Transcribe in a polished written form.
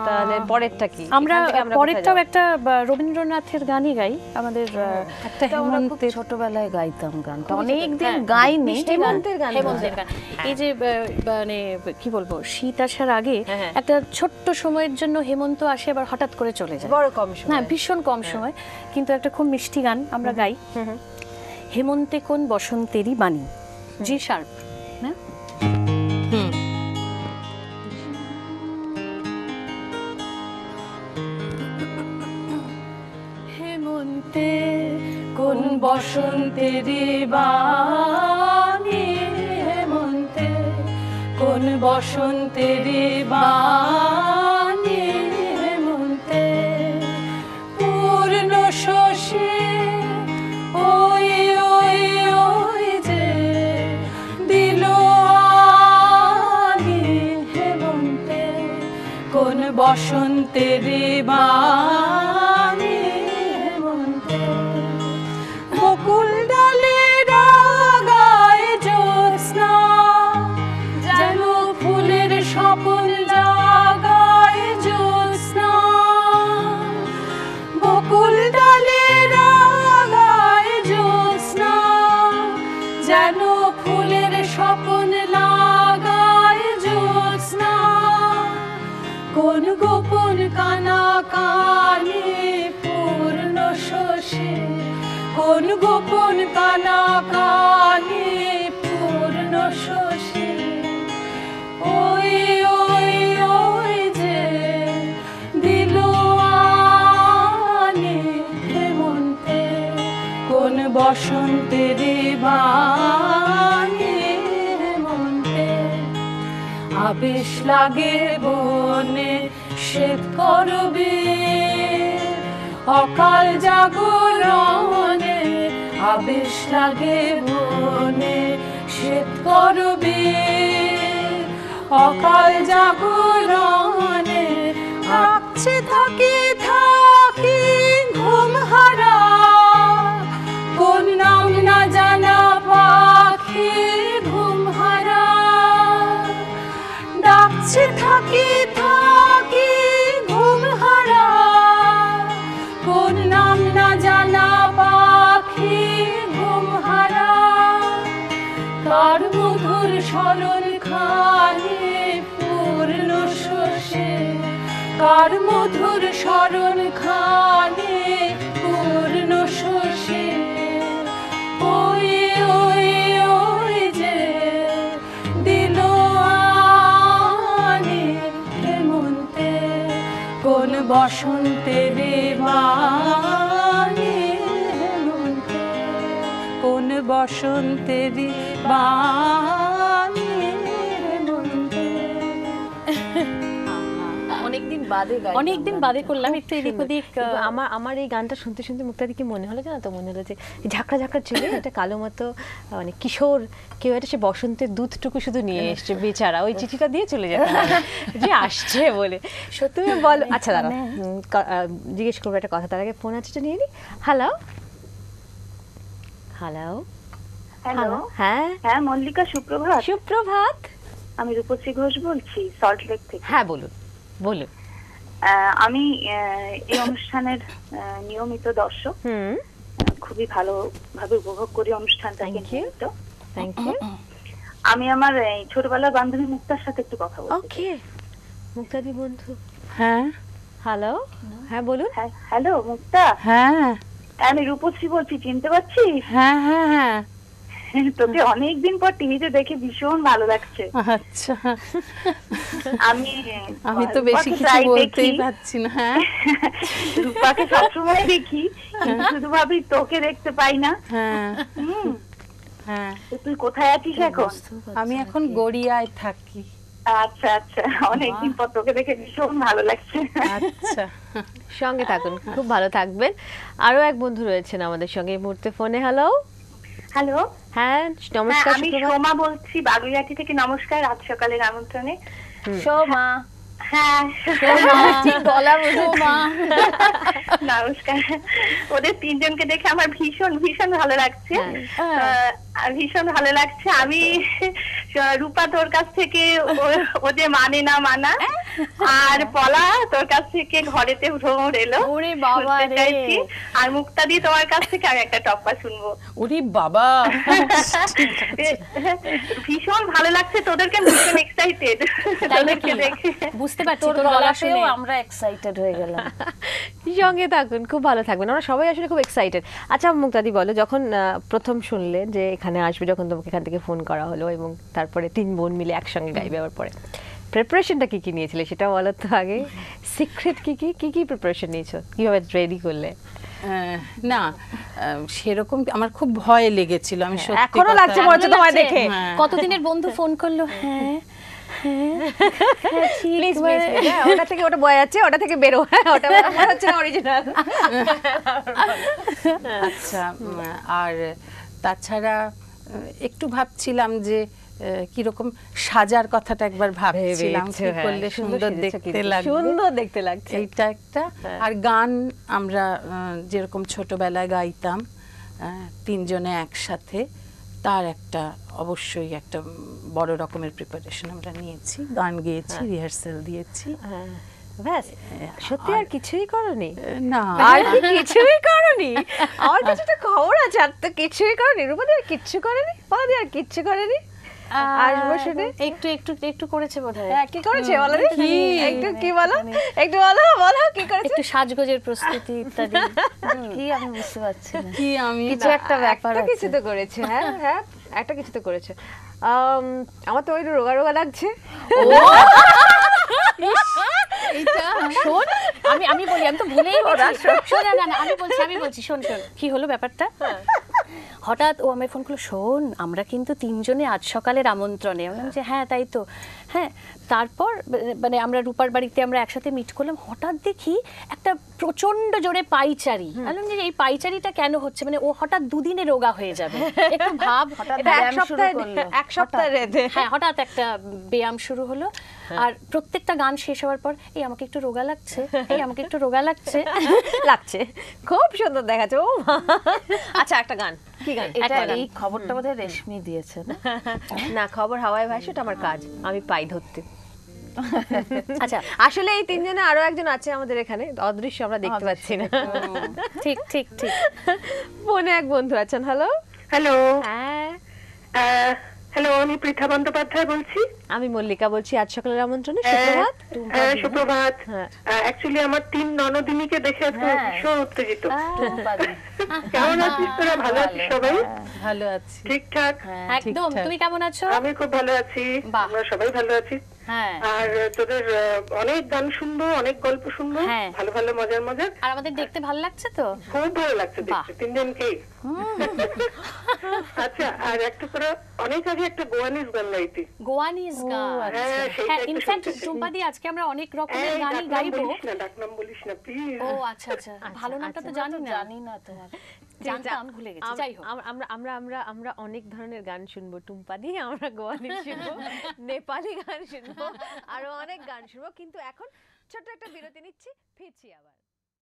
তাহলে পরেরটা কি? আমরা পরেরটাও একটা রবীন্দ্রনাথের গানই গাই। আমাদের একটা হেমন্তের ছোটবেলায় গাইতাম গানটা, অনেকদিন গাইনি। হেমন্তের গান। এই যে মানে কি বলবো, শীত আসার আগে একটা ছোট্ট সময়ের জন্য হেমন্ত আসে, আবার হঠাৎ করে চলে যায়, বড় কম সময়। হ্যাঁ, ভীষণ কম সময়, কিন্তু একটা খুব মিষ্টি গান আমরা গাই। হেমন্তে কোন বসন্তেরই বাণী, জি শার্প না? হেমন্তে কোন বসন্তেরই বাণী, হেমন্তে কোন বসন্তেরই বাণী, হেমন্তে পূর্ণ শশী ওই ওই ওই যে দিল আনি, হেমন্তে কোন বসন্তেরই বাণী, হেমন্তে বকুল ডালে রাগায় জ্যোৎস্না, যেন ফুলের স্বপন জাগায় জ্যোৎস্না, বকুল ডালে রাগায় জ্যোৎস্না, যেন ফুলের স্বপন লাগায় জ্যোৎস্না, কোন গোপন কানা কানে পূর্ণ শশী, কোন গোপন কানা কানে পূর্ণ শশী, ওই ওই ওই যে দিল আনি, হেমন্তে কোন বসন্তেরই বাণী, হেমন্তে আবেশ লাগে বনে শ্বেত করবে, অকাল জাগরণে আবেশ লাগে বনে শ্বেত করবে, অকাল জাগরণে আঁকছে থাকি থাকি ঘুম হারা, কোন নাম না জানা পাখি ঘুম হারা, ডাকছে থাকি থাকি ঘুম হারা, কোন নাম না জানা পাখি ঘুম হারা, কার মধুর স্মরণ খানে পূর্ণ শশী, কার মধুর স্মরণ খানে পূর্ণ শশী, ওই ওই ওই যে দিল আনি, হেমন্তে কোন বসন্তেরই বাণী, হেমন্তে কোন বসন্তেরই বাণী, হেমন্তে। অনেকদিন বাদে করলাম, একটু এদিক ওদিক। আমার এই গানটা শুনতে শুনতে মুক্তাদি কি মনে হলো জানো তো, মনে হলো যে ঝাঁকড়া ঝাঁকড়া ছেলে একটা কালো মতো মানে কিশোর কেউ একটা, সে বসন্তের দুধটুকু শুধু নিয়ে এসছে বেচারা, ওই চিঠিটা দিয়ে চলে যেতে হবে যে আসছে বলে। তুমি বলো। আচ্ছা দাঁড়া, জিজ্ঞেস করবো একটা কথা, তার আগে ফোন আছে নিয়ে নি। হ্যালো হ্যালো হ্যালো, হ্যাঁ হ্যাঁ মল্লিকা, সুপ্রভাত। সুপ্রভাত, আমি রূপশ্রী ঘোষ বলছি, সল্ট লেক থেকে। হ্যাঁ বলুন বলুন। আমি এই অনুষ্ঠানের নিয়মিত দর্শক, খুবই ভালোভাবে উপভোগ করি অনুষ্ঠানটাকে নিয়মিত। Thank you. আমি আমার ছোটবেলার বান্ধবী মুক্তার সাথে একটু কথা বলবো। ওকে, মুক্তাদি বন্ধু। হ্যাঁ হ্যালো, হ্যাঁ বলুন। হ্যালো মুক্তা। হ্যাঁ আমি রূপশ্রী বলছি, চিনতে পারছিস? হ্যাঁ হ্যাঁ হ্যাঁ, তোকে অনেকদিন পর টিভিতে দেখে ভীষণ ভালো লাগছে। আচ্ছা, আমি তো বেশি কিছু বলতেই পারছি না। হ্যাঁ, রূপাকে সবসময় দেখি, শুধু ভাবি তোকে দেখতে পাই না। হ্যাঁ হ্যাঁ। তুই কোথায় আছিস এখন? আমি এখন গড়িয়ায় থাকি। আচ্ছা আচ্ছা, অনেকদিন পর তোকে দেখে ভীষণ ভালো লাগছে। আচ্ছা, সঙ্গে থাকুন, খুব ভালো থাকবেন। আরো এক বন্ধু রয়েছেন আমাদের সঙ্গে এই মুহূর্তে ফোনে। হ্যালো হ্যালো, হ্যাঁ নমস্কার। আমি সোমা বলছি বাগুইয়াটি থেকে। নমস্কার, রাত সকালের আমন্ত্রণে। সোমা। হ্যাঁ ঠিক গলা সোমা। নমস্কার। ওদের তিনজনকে দেখে আমার ভীষণ ভীষণ ভালো লাগছে। আর ভীষণ ভালো লাগছে। আমি রূপা তোর কাছ থেকে ও যে মানে না মানা, আর পলা তোর কাছ থেকে ঘরেতে ভ্রমর এলো ওরে বাবা শুনতে রে। চাইছি। আর মুক্তাদি তোমার কাছ থেকে আমি একটা টপ্পা শুনবো। ওরে বাবা, ভীষণ ভালো লাগছে তোদেরকে, আমি ভীষণ এক্সাইটেড তাই তোদেরকে নাকি? দেখে। বুঝতে পারছি তোর তোর গলা গলাতেও শুনে। আমরা এক্সাইটেড হয়ে গেলাম। সঙ্গে থাকুন, খুব ভালো থাকবেন, আমরা সবাই আসলে খুব এক্সাইটেড। আচ্ছা মুক্তাদি বলো, যখন প্রথম শুনলে যে এখানে আসবে, যখন তোমাকে এখান থেকে ফোন করা হলো এবং তারপরে 3 বোন মিলে একসঙ্গে গাইবে, আবার পরে প্রিপারেশনটা কি কি নিয়েছিলে সেটা বলো তো আগে। সিক্রেট কি কি কি কি প্রিপারেশন নিয়েছো, কিভাবে রেডি করলে? না, সেরকম আমার খুব ভয় লেগেছিল, আমি সত্যি এখনো কথা- লাগছে মনে হচ্ছে তোমায় লাগছে? দেখে। হ্যাঁ। কতদিনের বন্ধু ফোন করলো, হ্যাঁ প্লিজ ওটা থেকে ওটা বয়া যাচ্ছে, ওটা থেকে বেরো, ওটা মনে হচ্ছে না অরিজিনাল। আচ্ছা, আর তাছাড়া একটু ভাবছিলাম যে কিরকম সাজার কথাটা একবার ভাবছিলাম, কি করলে সুন্দর দেখতে লাগবে, সুন্দর দেখতে লাগছে। এইটা একটা। আর গান আমরা যেরকম ছোটবেলায় গাইতাম 3 জনে একসাথে, তার একটা অবশ্যই একটা বড় রকমের প্রিপারেশন আমরা নিয়েছি, গান গেয়েছি, রিহার্সাল দিয়েছি। ব্যাস, সত্যি আর কিছুই করনি? না, আর কি কিছুই করনি? আমার কাছে তো খবর আছে, আর তো কিছুই করনি। রূপাদি আর কিচ্ছু করেনি, বলাদি আর কিচ্ছু করেনি। আসবো শুনে। একটু একটু একটু করেছে বোধহয়। হ্যাঁ, কি করেছে বলো দি? একটু কি বলো, একটু বলো, বলো কি করেছে। একটু সাজগোজের প্রস্তুতি ইত্যাদি। কি আমি বুঝতে পারছি না। কি আমি কিছু একটা ব্যাপার একটা আছে। কিছু তো করেছে, হ্যাঁ হ্যাঁ, একটা কিছু তো করেছে। আমার তো একটু রোগা রোগা লাগছে। শোন, আমি বলি, আমি তো ভুলেই গেছি। শোন, না না, আমি বলছি, শোন শোন, কি হলো ব্যাপারটা। হঠাৎ ও আমায় ফোন করলো, শোন আমরা কিন্তু 3 জনে আজ সকালের আমন্ত্রণে। আমি বললাম যে হ্যাঁ তাই তো, হ্যাঁ। তারপর মানে আমরা রূপার বাড়িতে আমরা একসাথে মিট করলাম, হঠাৎ দেখি একটা প্রচন্ড জোরে পাইচারি। আমি বললাম যে এই পাইচারিটা কেন হচ্ছে, মানে ও হঠাৎ 2 দিনে রোগা হয়ে যাবে, একটু ভাব। এটা ব্যায়াম শুরু করলো। এক সপ্তাহ রেধে। হ্যাঁ, হঠাৎ একটা ব্যায়াম শুরু হলো। আর প্রত্যেকটা গান শেষ হওয়ার পর, এই আমাকে একটু রোগা লাগছে, এই আমাকে একটু রোগা লাগছে। লাগছে, খুব সুন্দর দেখাচ্ছে। ও মা। আচ্ছা, একটা গান, কি গান? এটা একটা গান। এই খবরটা বোধহয় রেশমি দিয়েছে না? না, খবর হাওয়ায় ভাসে, ওটা আমার কাজ, আমি পাই ধরতে। আচ্ছা, আসলে এই 3 জনে আরো একজন আছে আমাদের এখানে, অদৃশ্য, আমরা দেখতে পাচ্ছি না। ঠিক ঠিক ঠিক। ফোনে এক বন্ধু আছেন। হ্যালো। হ্যালো, হ্যাঁ, হ্যালো, আমি পৃথা বন্দ্যোপাধ্যায় বলছি। আমি মল্লিকা বলছি, আজ সকালের আমন্ত্রণে। সুপ্রভাত। সুপ্রভাত। হ্যাঁ। অ্যাকচুয়ালি আমার 3 ননদিনীকে দেখে আজকে হ্যাঁ। ভীষণ উত্তেজিত। টুম্পাদি। কেমন আছিস তোরা? ভালো আছিস সবাই? ভালো আছি। ঠিকঠাক? একদম। তুমি কেমন আছো? আমি খুব ভালো আছি, বাহ। আমরা সবাই ভালো আছি। হ্যাঁ। আর তোদের অনেক গান শুনবো, অনেক গল্প শুনবো, হ্যাঁ। ভালো ভালো মজার মজার। আর আমাদের দেখতে ভালো লাগছে তো? খুব ভালো লাগছে বাহ। দেখতে 3 জনকেই। আচ্ছা, আর একটা করে অনেক আগে একটা গোয়ানিজ গান গাইতি। গোয়ানিজ গান। হ্যাঁ, সেইটা হ্যাঁ, একটু ইনফ্যাক্ট শুনতে চাই। টুম্পাদি আজকে আমরা অনেক রকমের এই, গানই ডাকনাম গাইবো। বলিস না, ডাকনাম বলিস না প্লিজ। ও আচ্ছা আচ্ছা, ভালো নামটা তো জানি না। জানি না তোমার। জানতাম, ভুলে গেছি। যাই হোক, আমরা অনেক ধরনের গান শুনবো, টুম্পাদি, আমরা গোয়ানি শুনবো, নেপালি গান শুনবো, আরো অনেক গান শুনবো। কিন্তু এখন ছোট্ট একটা বিরতি নিচ্ছি, ফিরছি আবার।